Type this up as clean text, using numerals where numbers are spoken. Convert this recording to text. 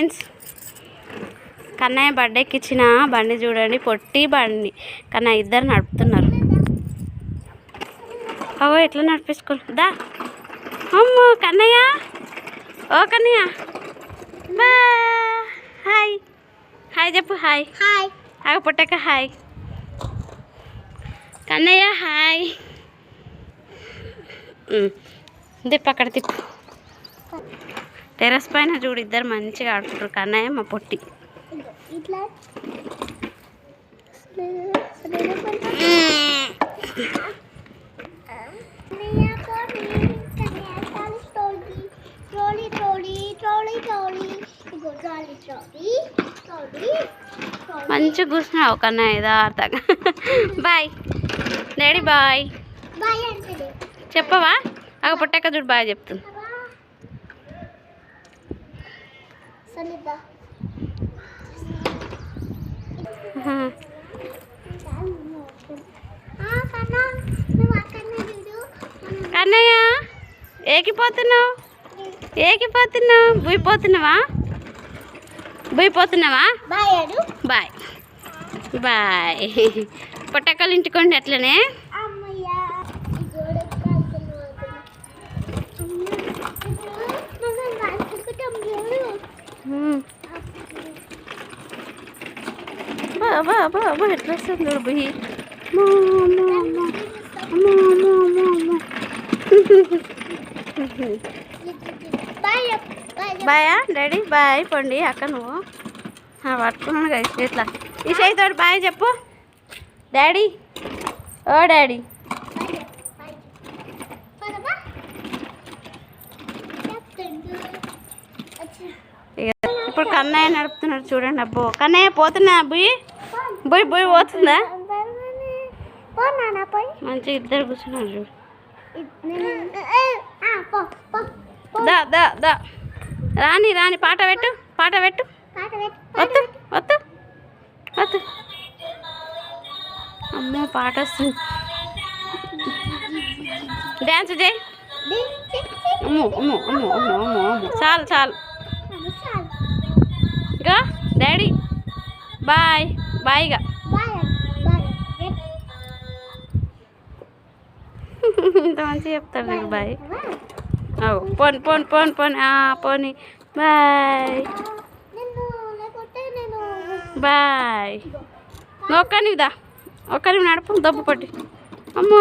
Friends, Kannayya బర్త్డేకి ఇచ్చిన బండి చూడండి, పొట్టి బండి. కన్నయ్య ఇద్దరు నడుపుతున్నారు. అవో ఎట్లా నడిపించుకో దా. అమ్మో కన్నయ్య, ఓ కన్నయ్య హాయ్ హాయ్ చెప్పు. హాయ్ హాయ్ ఆగ పుట్టక హాయ్. కన్నయ్య హాయ్. తిప్పు అక్కడ తిప్పు. టెర్రస్ పైన చూడు ఇద్దరు మంచిగా ఆడుకుంటారు, కన్నయ్య మా పొట్టి. మంచిగా కూర్చున్నావు కన్నయ్య దాతగా. బాయ్ డాడీ బాయ్ చెప్పవా? అగ పుట్టక చూడు బాయ్ చెప్తుంది. కన్నయ్య ఏకిపోతున్నావు? బుయిపోతున్నావా? Bye bye. పుట్టకలు ఇంటికోండి అట్లనే. బాబా ఎట్లా వస్తుంది చూడు బుయ్యి. బాయా డాడీ? బాయ్ పండి అక్క. నువ్వు పట్టుకున్నాను కదా ఇట్లా ఈ చేతితోటి బాయ్ చెప్పు. డాడీ ఓ డాడీ. ఇప్పుడు కన్నయ్య నడుపుతున్నాడు చూడండి. అబ్బో కన్నయ్య పోతున్నా? బుయ్యి పోతుందా? మంచిగా ఇద్దరు కూర్చున్నారు చూడు. దా దా దా రాని పాట పెట్టు. వద్దు. అమ్మో పాట వస్తుంది. డ్యాన్స్ చేయి. అమ్మో చాలు. ఇక డాడీ బాయ్గా. ఇంత మంచిగా చెప్తాడు నీకు బాయ్. పోని పోని బాయ్ బాయ్. ఒక్క నీవు నడుపు దెబ్బ పట్టి. అమ్మో